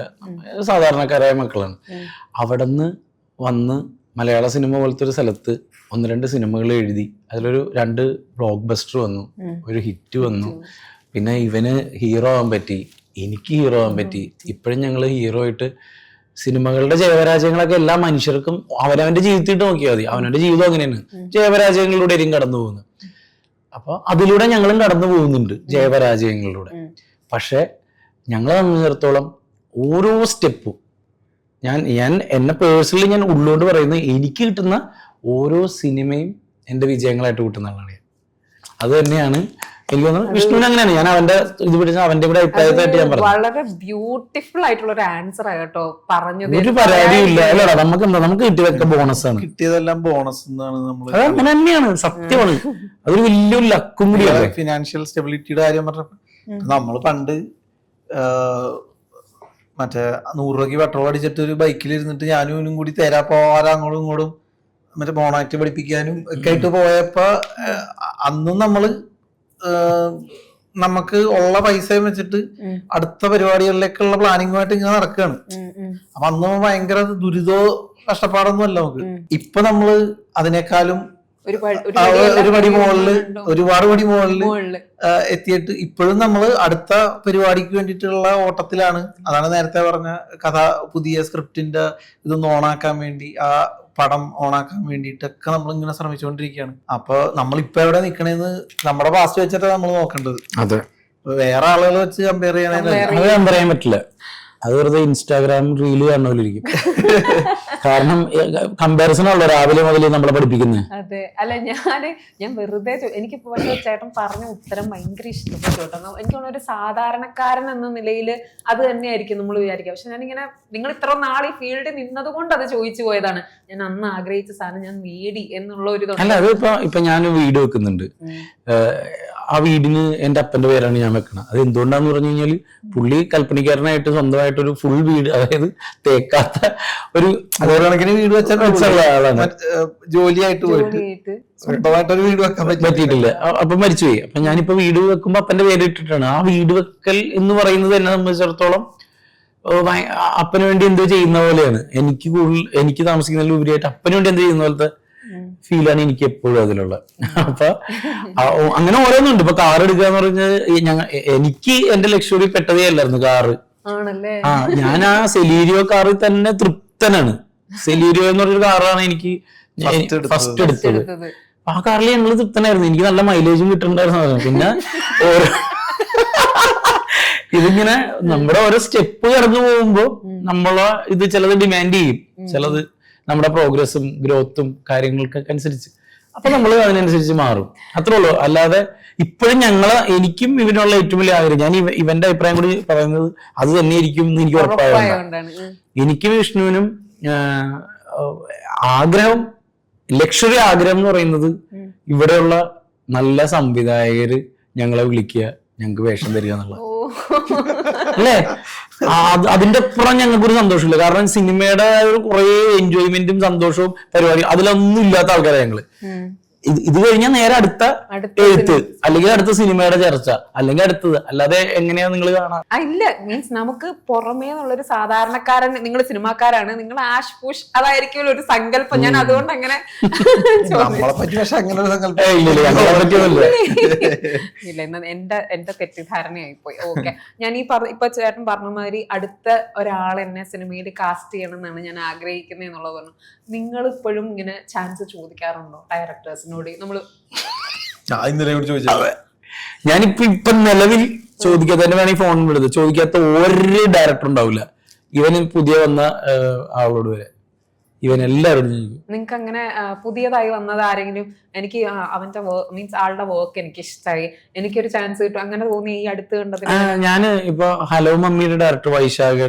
സാധാരണക്കാരായ മക്കളാണ്. അവിടെ നിന്ന് വന്ന് മലയാള സിനിമ പോലത്തെ ഒരു സ്ഥലത്ത് 1-2 സിനിമകൾ എഴുതി, അതിലൊരു 2 ബ്ലോക്ക് ബസ്റ്റർ വന്നു, ഒരു ഹിറ്റ് വന്നു. പിന്നെ ഇവന് ഹീറോ ആവാൻ പറ്റി, എനിക്ക് ഹീറോ ആവാൻ പറ്റി. ഇപ്പോഴും ഞങ്ങൾ ഹീറോ ആയിട്ട് സിനിമകളുടെ ജയപരാജയങ്ങളൊക്കെ എല്ലാ മനുഷ്യർക്കും അവനവന്റെ ജീവിതത്തിട്ട് നോക്കിയാൽ മതി. അവനവന്റെ ജീവിതം അങ്ങനെയാണ്, ജയപരാജയങ്ങളിലൂടെ കടന്നു പോകുന്നത്. അപ്പൊ അതിലൂടെ ഞങ്ങളും കടന്നു പോകുന്നുണ്ട് ജയപരാജയങ്ങളിലൂടെ. പക്ഷെ ഞങ്ങളെ സംബന്ധിച്ചിടത്തോളം ഓരോ സ്റ്റെപ്പും ഞാൻ എന്നെ പേഴ്സണലി ഞാൻ ഉള്ളോട്ട് പറയുന്നത്, എനിക്ക് കിട്ടുന്ന ഓരോ സിനിമയും എന്റെ വിജയങ്ങളായിട്ട് കിട്ടുന്ന ആളാണ് ഞാൻ. അത് തന്നെയാണ് എനിക്ക് തോന്നുന്നു വിഷ്ണുവിന് അങ്ങനെയാണ്. ഞാൻ അവന്റെ ഇത് പിടിച്ച അവന്റെ കൂടെ അഭിപ്രായത്തായിട്ട് ഞാൻ പറഞ്ഞു. വളരെ ബ്യൂട്ടിഫുൾ ആയിട്ടുള്ള ഒരു ആൻസർ ആയിട്ടോ പറഞ്ഞത്. ഒരു പരാതിയില്ല അല്ലടാ, നമുക്ക് കിട്ടിയതൊക്കെ ബോണസ് ആണ്. കിട്ടിയതെല്ലാം ബോണസ് എന്നാണ് നമ്മൾ. അത് അങ്ങനെ തന്നെയാണ്, സത്യമാണ്. അതൊരു വലിയൊരു ലക്കും കൂടിയാണ്. ഫിനാൻഷ്യൽ സ്റ്റെബിലിറ്റിയുടെ കാര്യം പറഞ്ഞപ്പോ നമ്മൾ പണ്ട് മറ്റേ 100 രൂപയ്ക്ക് പെട്രോൾ അടിച്ചിട്ട് ഒരു ബൈക്കിൽ ഇരുന്നിട്ട് ഞാനും ഇവനും കൂടി തരാ പോരാ അങ്ങോട്ടും ഇങ്ങോട്ടും മറ്റേ മോണാക്ട് പഠിപ്പിക്കാനും ഒക്കെ ആയിട്ട് പോയപ്പോ അന്നും നമ്മള് നമുക്ക് ഉള്ള പൈസയും വെച്ചിട്ട് അടുത്ത പരിപാടികളിലേക്കുള്ള പ്ലാനിങ്ങുമായിട്ട് ഇങ്ങനെ നടക്കുകയാണ്. അപ്പൊ അന്ന് ഭയങ്കര ദുരിതോ കഷ്ടപ്പാടൊന്നും അല്ല നമുക്ക്. ഇപ്പൊ നമ്മള് അതിനേക്കാളും ഒരുപാട് പടി മുകളില് എത്തിയിട്ട് ഇപ്പോഴും നമ്മള് അടുത്ത പരിപാടിക്ക് വേണ്ടിയിട്ടുള്ള ഓട്ടത്തിലാണ്. അതാണ് നേരത്തെ പറഞ്ഞ കഥ, പുതിയ സ്ക്രിപ്റ്റിന്റെ ഇതൊന്ന് ഓണാക്കാൻ വേണ്ടി, ആ പടം ഓണാക്കാൻ വേണ്ടിയിട്ടൊക്കെ നമ്മൾ ഇങ്ങനെ ശ്രമിച്ചുകൊണ്ടിരിക്കുകയാണ്. അപ്പൊ നമ്മളിപ്പോ എവിടെ നിക്കണേന്ന് നമ്മുടെ പാസ്റ്റ് വെച്ചിട്ട് നമ്മൾ നോക്കേണ്ടത്. അതെ, വേറെ ആളുകൾ വെച്ച് കമ്പയർ ചെയ്യണേ പറയാൻ പറ്റില്ല. അത് വെറുതെ ഇൻസ്റ്റാഗ്രാം റീല് കാണുന്നവരിക്കും. കാരണം കമ്പാരിസൺ ഉള്ള രാവിലെ മുതൽ നമ്മളെ പഠിപ്പിക്കുന്നത്. അതെ, അല്ല ഞാൻ വെറുതെ എനിക്കിപ്പോ ചേട്ടൻ പറഞ്ഞ ഉത്തരം ഭയങ്കര ഇഷ്ടപ്പെട്ടു കേട്ടോ. എനിക്ക് തോന്നുന്നു ഒരു സാധാരണക്കാരൻ എന്ന നിലയിൽ അത് തന്നെയായിരിക്കും നമ്മൾ വിചാരിക്കുക. പക്ഷെ ഞാനിങ്ങനെ നിങ്ങൾ ഇത്ര നാൾ ഈ ഫീൽഡിൽ നിന്നത് കൊണ്ട് അത് ചോദിച്ചു പോയതാണ്. ഞാൻ അന്ന് ആഗ്രഹിച്ച സാധനം ഞാൻ നേടി എന്നുള്ള ഒരു അല്ല. അത് ഇപ്പൊ ഞാൻ വീട് വെക്കുന്നുണ്ട്. ആ വീടിന് എന്റെ അപ്പന്റെ പേരാണ് ഞാൻ വെക്കണം. അത് എന്തുകൊണ്ടാന്ന് പറഞ്ഞു കഴിഞ്ഞാല് പുള്ളി കൽപ്പണിക്കാരനായിട്ട് സ്വന്തമായിട്ടൊരു ഫുൾ വീട്, അതായത് തേക്കാത്ത ഒരു കണക്കിന് വീട് വെച്ചുള്ള ആളാണ്. ജോലിയായിട്ട് പോയിട്ട് സ്വന്തമായിട്ടൊരു വീട് വെക്കാൻ പറ്റിയിട്ടില്ല. അപ്പൊ മരിച്ചുപോയി. അപ്പൊ ഞാനിപ്പോ വീട് വെക്കുമ്പോ അപ്പന്റെ പേര് ഇട്ടിട്ടാണ്. ആ വീട് വെക്കൽ എന്ന് പറയുന്നത് എന്നെ സംബന്ധിച്ചിടത്തോളം അപ്പന് വേണ്ടി എന്തോ ചെയ്യുന്ന പോലെയാണ്. എനിക്ക് താമസിക്കുന്നതിൽ ഉപരിയായിട്ട് അപ്പന് വേണ്ടി എന്തോ ചെയ്യുന്ന പോലത്തെ ഫീലാണ് എനിക്ക് എപ്പോഴും അതിലുള്ള. അപ്പൊ അങ്ങനെ ഓരോന്നുണ്ട്. ഇപ്പൊ കാർ എടുക്കുക എന്ന് പറഞ്ഞാൽ എനിക്ക് എന്റെ ലക്ഷറി പെട്ടതേ അല്ലായിരുന്നു കാറ്. ഞാൻ ആ സെലീരിയോ കാറിൽ തന്നെ തൃപ്തനാണ്. സെലീരിയോ എന്ന് പറഞ്ഞൊരു കാറാണ് എനിക്ക് ഫസ്റ്റ് എടുത്തത്. ആ കാറിൽ ഞങ്ങൾ തൃപ്തനായിരുന്നു. എനിക്ക് നല്ല മൈലേജും കിട്ടുന്നുണ്ടായിരുന്നു. പിന്നെ ഓരോ ഇതിങ്ങനെ നമ്മുടെ ഓരോ സ്റ്റെപ്പ് കടന്നു പോകുമ്പോ നമ്മളെ ഇത് ചിലത് ഡിമാൻഡ് ചെയ്യും, ചിലത് നമ്മുടെ പ്രോഗ്രസും ഗ്രോത്തും കാര്യങ്ങൾക്കൊക്കെ അനുസരിച്ച് അപ്പൊ നമ്മൾ അതിനനുസരിച്ച് മാറും. അത്രേ ഉള്ളൂ. അല്ലാതെ ഇപ്പോഴും എനിക്കും ഇവനുള്ള ഏറ്റവും വലിയ ആഗ്രഹം, ഞാൻ ഇവന്റെ അഭിപ്രായം കൂടി പറയുന്നത് അത് തന്നെയായിരിക്കും എന്ന് എനിക്ക് ഉറപ്പായതുകൊണ്ടാണ്. എനിക്കും വിഷ്ണുവിനും ആഗ്രഹം, ലക്ഷറി ആഗ്രഹം എന്ന് പറയുന്നത് ഇവിടെയുള്ള നല്ല സംവിധായകര് ഞങ്ങളെ വിളിക്കുക, ഞങ്ങൾക്ക് വേഷം തരിക എന്നുള്ളത് അല്ലേ. അതിന്റെ അപ്പുറം ഞങ്ങൾക്കൊരു സന്തോഷമില്ല. കാരണം സിനിമയുടെ കുറെ എൻജോയ്മെന്റും സന്തോഷവും പരിപാടി അതിലൊന്നും ഇല്ലാത്ത ആൾക്കാരാണ് ഞങ്ങള്. ഇത് കഴിഞ്ഞാൽ നേരെ അടുത്ത എഴുത്ത്, അല്ലെങ്കിൽ അടുത്ത സിനിമയുടെ ചർച്ച, അല്ലെങ്കിൽ അടുത്തത്. അല്ലാതെ എങ്ങനെയാ നിങ്ങൾ കാണാം? ഇല്ല, മീൻസ് നമുക്ക് പുറമേ നിന്നുള്ളൊരു സാധാരണക്കാരൻ, നിങ്ങൾ സിനിമാക്കാരാണ്, നിങ്ങൾ ആഷ് പുഷ് അതായിരിക്കും ഒരു സങ്കല്പം. ഞാൻ അതുകൊണ്ട് അങ്ങനെ ഇല്ല, എന്റെ തെറ്റിദ്ധാരണയായി പോയി. ഓക്കെ, ഞാൻ ഇപ്പൊ ചേട്ടൻ പറഞ്ഞ മാതിരി അടുത്ത ഒരാൾ എന്നെ സിനിമയിൽ കാസ്റ്റ് ചെയ്യണം എന്നാണ് ഞാൻ ആഗ്രഹിക്കുന്നത് എന്നുള്ളത് പറഞ്ഞു. നിങ്ങൾ ഇപ്പോഴും ഇങ്ങനെ ചാൻസ് ചോദിക്കാറുണ്ടോ ഡയറക്ടേഴ്സിനോട്? ഞാനിപ്പോ നിലവിൽ ചോദിക്കാത്ത, തന്നെ വേണമെങ്കിൽ ഫോൺ വിടുന്നത്, ചോദിക്കാത്ത ഒരു ഡയറക്ടർ ഉണ്ടാവില്ല. ഇവന് പുതിയ വന്ന ആളോട് വരെ ഇവൻ എല്ലാവരോടും ചോദിക്കും. നിങ്ങൾക്ക് അങ്ങനെ പുതിയതായി വന്നത് ആരെങ്കിലും എനിക്ക് അവന്റെ മീൻസ് ആളുടെ വർക്ക് എനിക്ക് ഇഷ്ടമായി, എനിക്കൊരു ചാൻസ് കിട്ടും അങ്ങനെ തോന്നി ഈ അടുത്ത് കണ്ടത്? ഞാന് ഇപ്പൊ ഹലോ മമ്മിയുടെ ഡയറക്ടർ വൈശാഖ്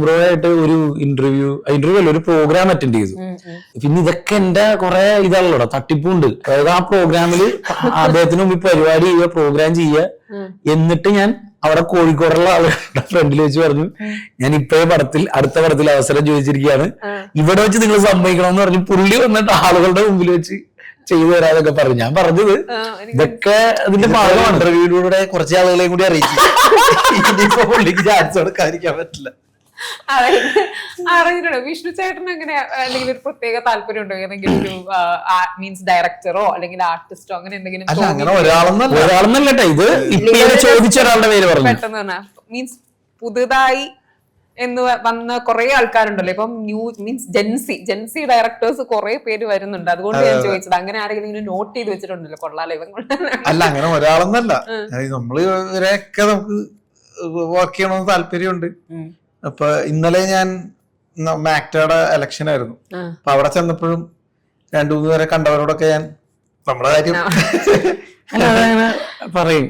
ബ്രോ ആയിട്ട് ഒരു ഇന്റർവ്യൂ അല്ല, ഒരു പ്രോഗ്രാം അറ്റൻഡ് ചെയ്തു. പിന്നെ ഇതൊക്കെ എന്റെ കുറെ ഇതാണല്ലോ, തട്ടിപ്പുണ്ട്. അതായത് ആ പ്രോഗ്രാമില് അദ്ദേഹത്തിന് മുമ്പ് പരിപാടി ചെയ്യുക, പ്രോഗ്രാം ചെയ്യുക, എന്നിട്ട് ഞാൻ അവിടെ കോഴിക്കോടുള്ള ആളുകളുടെ ഫ്രണ്ടിൽ വെച്ച് പറഞ്ഞു, ഞാൻ ഇപ്പോഴേ അടുത്ത പടത്തിൽ അവസരം ചോദിച്ചിരിക്കുകയാണ്, ഇവിടെ വെച്ച് നിങ്ങൾ സമ്മതിക്കണമെന്ന് പറഞ്ഞു. പുള്ളി വന്നിട്ട് ആളുകളുടെ മുമ്പിൽ വെച്ച് ചെയ്തു തരാതൊക്കെ പറഞ്ഞു. ഞാൻ പറഞ്ഞത് ഇതൊക്കെ അതിന്റെ ഭാഗമാണ്. ഇന്റർവ്യൂയിലൂടെ കുറച്ച് ആളുകളെയും കൂടി അറിയിച്ചു. ഇനിയിപ്പോ പുള്ളിക്ക് ചാൻസ് കൊടുക്കാതിരിക്കാൻ പറ്റില്ല. അറിഞ്ഞിട്ടുണ്ടോ വിഷ്ണു ചേട്ടന് അങ്ങനെ എന്തെങ്കിലും ഒരു പ്രത്യേക താല്പര്യം ഉണ്ടോ? ഏതെങ്കിലും ഒരു മീൻസ് ഡയറക്ടറോ അല്ലെങ്കിൽ ആർട്ടിസ്റ്റോ അങ്ങനെ എന്തെങ്കിലും? ഒരാളെന്നല്ലട്ടെ, ഇത് ചോദിച്ച ഒരാളുടെ പേര് പറഞ്ഞു. പെട്ടെന്ന് പറഞ്ഞാ മീൻസ് പുതുതായി എന്ന് വന്ന കുറെ ആൾക്കാരുണ്ടല്ലോ ഇപ്പം മീൻസ് ജെൻസി ഡയറക്ടേഴ്സ് കുറെ പേര് വരുന്നുണ്ട്. അതുകൊണ്ട് ഞാൻ ചോദിച്ചത് അങ്ങനെ ആരെങ്കിലും ഇങ്ങനെ നോട്ട് ചെയ്ത് വെച്ചിട്ടുണ്ടല്ലോ കൊള്ളാലോ ഇവങ്ങൾ. അല്ല അങ്ങനെ ഒരാളെന്നല്ല, നമ്മള് ഇവരെയൊക്കെ നമുക്ക് വർക്ക് ചെയ്യണമെന്ന് താല്പര്യമുണ്ട്. അപ്പൊ ഇന്നലെ ഞാൻ മാക്ടയുടെ ഇലക്ഷൻ ആയിരുന്നു. അപ്പൊ അവിടെ ചെന്നപ്പോഴും 2-3 പേരെ കണ്ടവരോടൊക്കെ ഞാൻ നമ്മുടെ കാര്യം പറയും.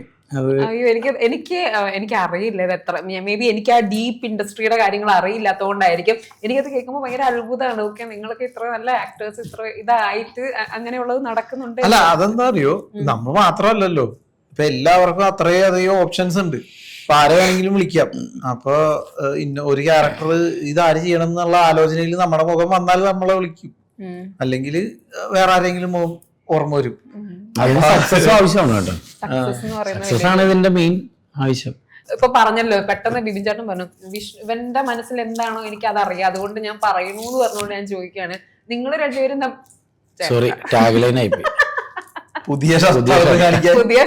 അയ്യോ എനിക്ക് അറിയില്ല ഇത് എത്ര, മേ ബി എനിക്ക് ആ ഡീപ്പ് ഇൻഡസ്ട്രിയുടെ കാര്യങ്ങൾ അറിയില്ലാത്തതുകൊണ്ടായിരിക്കും എനിക്കത് കേൾക്കുമ്പോൾ ഭയങ്കര അത്ഭുതമാണ്. ഓക്കെ, നിങ്ങളൊക്കെ ഇത്ര നല്ല ആക്ടേഴ്സ് ഇത്ര ഇതായിട്ട് അങ്ങനെയുള്ളത് നടക്കുന്നുണ്ട്. അല്ല അതെന്താ അറിയോ, നമ്മൾ മാത്രമല്ലല്ലോ, ഇപ്പൊ എല്ലാവർക്കും അത്രയധികം ഓപ്ഷൻസ് ഉണ്ട്. അപ്പൊ ആരെ വേണമെങ്കിലും വിളിക്കാം. അപ്പൊ ഒരു ക്യാരക്ടർ ഇതാര് ചെയ്യണം എന്നുള്ള ആലോചനയിൽ നമ്മുടെ മുഖം വന്നാൽ നമ്മളെ വിളിക്കും, അല്ലെങ്കിൽ വേറെ ആരെങ്കിലും മുഖം ഓർമ്മ വരും. സക്സസ് ആവശ്യമാണ് കേട്ടോ, സക്സസ് ആണ് ഇതിന്റെ മെയിൻ ആവശ്യം. ഇപ്പൊ പറഞ്ഞല്ലോ പെട്ടെന്ന് ബിബിൻ ചേട്ടൻ പറഞ്ഞു ഇവന്റെ മനസ്സിൽ എന്താണോ എനിക്ക് അതറിയാം, അതുകൊണ്ട് ഞാൻ പറയണൂന്ന് പറഞ്ഞുകൊണ്ട് ഞാൻ ചോദിക്കുകയാണ്, നിങ്ങൾ രണ്ടുപേരും സോറി ടാഗ്ലൈൻ ആയിപ്പോയി. പുതിയ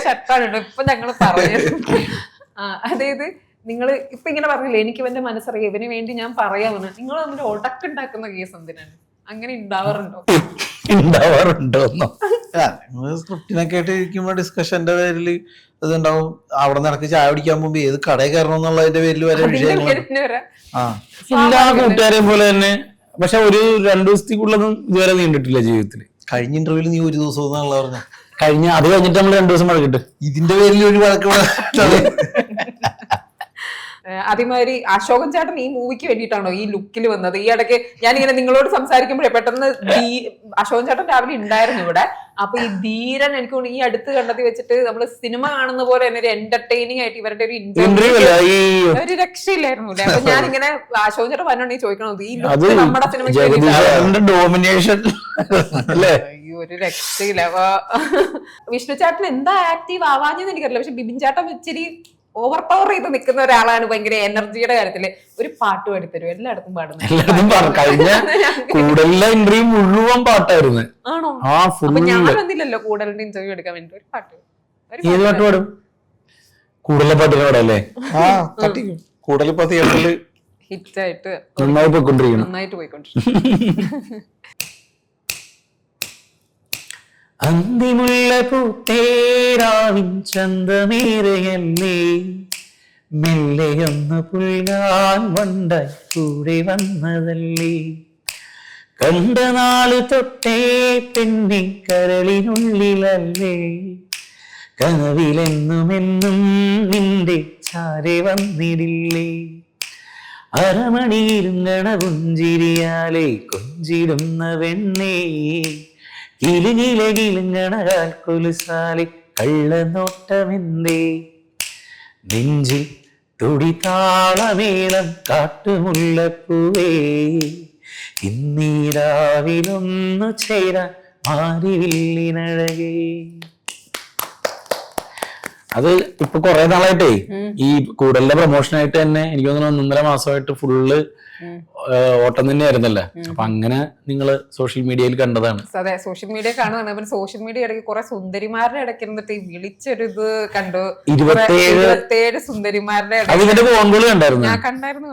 ഷർട്ടാണ് ഇപ്പൊ ഞങ്ങൾ പറഞ്ഞത്. അതായത് നിങ്ങൾ ഇപ്പൊ ഇങ്ങനെ പറഞ്ഞില്ലേ എനിക്ക് ഇവന്റെ മനസ്സറിയാം, ഇവന് വേണ്ടി ഞാൻ പറയാമെന്ന്. നിങ്ങൾ തമ്മിൽ ഉടക്കുണ്ടാക്കുന്ന കേസ് എന്തിനാണ്? അങ്ങനെ ഉണ്ടാവാറുണ്ടോന്നോ? സ്ക്രിപ്റ്റിനൊക്കെ ആയിട്ട് ഇരിക്കുമ്പോ ഡിസ്കഷന്റെ പേരിൽ ഇതുണ്ടാവും. അവിടെ നടക്ക് ചായ പിടിക്കാൻ പോകുമ്പോ ഏത് കടയിൽ കയറണം എന്നുള്ളതിന്റെ പേരിൽ വരെ വിഷയങ്ങൾ. എല്ലാ കൂട്ടുകാരെയും പോലെ തന്നെ. പക്ഷെ ഒരു 2 ദിവസത്തേക്കുള്ളതും ഇതുവരെ നീണ്ടിട്ടില്ല ജീവിതത്തിൽ. കഴിഞ്ഞ ഇന്റർവ്യൂല് നീ 1 ദിവസം എന്നുള്ള പറഞ്ഞ അത് കഴിഞ്ഞിട്ട് നമ്മൾ 2 ദിവസം വഴക്കിട്ട് ഇതിന്റെ പേരിൽ ഒരു വഴക്ക്. അതേമാതിരി അശോകൻ ചേട്ടൻ ഈ മൂവിക്ക് വേണ്ടിയിട്ടാണോ ഈ ലുക്കിൽ വന്നത്? ഈ ഇടയ്ക്ക് ഞാനിങ്ങനെ നിങ്ങളോട് സംസാരിക്കുമ്പോഴേ പെട്ടെന്ന് അശോകൻ ചേട്ടൻ രാവിലെ ഉണ്ടായിരുന്നു ഇവിടെ. അപ്പൊ ഈ ധീരൻ എനിക്ക് തോന്നുന്നു ഈ അടുത്ത് കണ്ടെത്തി വെച്ചിട്ട് നമ്മള് സിനിമ കാണുന്ന പോലെ തന്നെ ഒരു എന്റർടൈനിങ് ആയിട്ട് ഇവരുടെ ഒരു ഇന്റർവ്യൂ ഒരു രക്ഷയില്ലായിരുന്നു. അപ്പൊ ഞാനിങ്ങനെ അശോകൻ ചേട്ടൻ പറഞ്ഞോണ്ടെങ്കിൽ ചോദിക്കണത് ഈ ലുക്ക് നമ്മുടെ സിനിമയ്ക്ക് അയ്യോ ഒരു രക്ഷയില്ല. വിഷ്ണു ചേട്ടൻ എന്താ ആക്റ്റീവ് ആവാഞ്ഞെന്ന് എനിക്കറിയില്ല. പക്ഷെ ബിബിൻ ചേട്ടൻ ഇച്ചിരി ഓവർ പവർ ചെയ്ത് നിൽക്കുന്ന ഒരാളാണ്. ഭയങ്കര എനർജിയുടെ കാര്യത്തില് ഒരു പാട്ട് പാടിത്തരും, എല്ലായിടത്തും പാടുന്നു. മുഴുവൻ പാട്ടായിരുന്നു. ആണോ? ഞാൻ വന്നില്ലല്ലോ കൂടുതലിന്റെ ഇന്റർവ്യൂ എടുക്കാൻ വേണ്ടി. ഒരു പാട്ട് പാടും, കൂടുതലെ പാട്ടിനോടല്ലേ കൂടുതൽ ഇപ്പൊ തിയേറ്ററിൽ ഹിറ്റായിട്ട് നന്നായിട്ട് പോയിക്കൊണ്ടിരിക്കുന്നു. അന്തിമുള്ള പൂത്തേരാവിൻ ചന്തമേറയല്ലേ, മെല്ലെയൊന്ന് പുൽകാൻ വണ്ടായി കൂടെ വന്നതല്ലേ, കണ്ട നാള് തൊട്ടേ പെണ്ണി കരളിനുള്ളിലല്ലേ, കനവിലെന്നുമെന്നും നിന്റെ ചാരെ വന്നിടില്ലേ, അരമണിയിരുങ്ങണ പുഞ്ചിരിയാലെ കൊഞ്ചിടുന്ന വെണ്ണേ, കിലുകിലകിലുങ്ങണകാൽ കൊലുസാലെ കള്ളനോട്ടമെന്തേ, നെഞ്ചിൽ തുടിതാളമേളം കാട്ടുമുല്ലപ്പൂവേ, ഇന്നീരാവിലൊന്നു ചേരാൻ മാരിവില്ലിനഴകേ. അത് ഇപ്പൊ കുറെ നാളായിട്ടേ ഈ കൂടുതലിന്റെ പ്രൊമോഷനായിട്ട് തന്നെ എനിക്ക് തോന്നുന്നു 1.5 മാസമായിട്ട് ഫുള്ള് ഓട്ടം തന്നെയായിരുന്നല്ലേ. അപ്പൊ അങ്ങനെ നിങ്ങള് സോഷ്യൽ മീഡിയയിൽ കണ്ടതാണ്. അതെ, സോഷ്യൽ മീഡിയ കാണുന്നുണ്ട്. സോഷ്യൽ മീഡിയ ഇടയ്ക്ക് കുറെ സുന്ദരിമാരുടെ ഇടയ്ക്ക് ഇരുന്നിട്ട് വിളിച്ചൊരു ഇത് കണ്ടു. 27 സുന്ദരിമാരുടെ കണ്ടായിരുന്നു. ഞാൻ കണ്ടായിരുന്നു.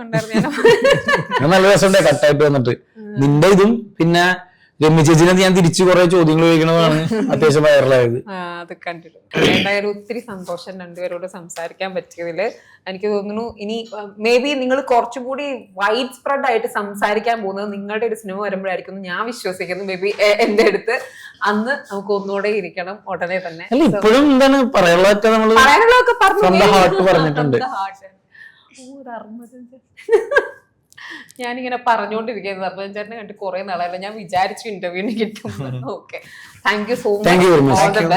നല്ല രസമുണ്ടേ കട്ടായിട്ട് വന്നിട്ട്. നിന്റെ ഇതും പിന്നെ രമ്യ ചേച്ചിനെ ഞാൻ തിരിച്ചു കുറെ ചോദ്യങ്ങൾ ചോദിക്കണതാണ് അത്യാവശ്യം വൈറലായത്. അത് കണ്ടിട്ടുണ്ട്. എന്തായാലും ഒത്തിരി സന്തോഷം രണ്ടുപേരോട് സംസാരിക്കാൻ പറ്റിയതില്. എനിക്ക് തോന്നുന്നു ഇനി മേ ബി നിങ്ങൾ കുറച്ചുകൂടി വൈഡ് സ്പ്രെഡ് ആയിട്ട് സംസാരിക്കാൻ പോകുന്നത് നിങ്ങളുടെ ഒരു സിനിമ വരുമ്പോഴായിരിക്കും ഞാൻ വിശ്വസിക്കുന്നു. മേ ബി എന്റെ അടുത്ത് അന്ന് നമുക്ക് ഒന്നുകൂടെ ഇരിക്കണം ഉടനെ തന്നെ. ഇപ്പോഴും എന്താണ് പറയാനുള്ളതൊക്കെ പറഞ്ഞിട്ടുണ്ട്. ഞാനിങ്ങനെ പറഞ്ഞുകൊണ്ടിരിക്കുന്നത് ധർമ്മജൻ ചേട്ടനെ കണ്ടിട്ട് കുറെ നാളായല്ലോ. ഞാൻ വിചാരിച്ചു ഇന്റർവ്യൂവിന് കിട്ടും. Okay, thank you so much. All the best.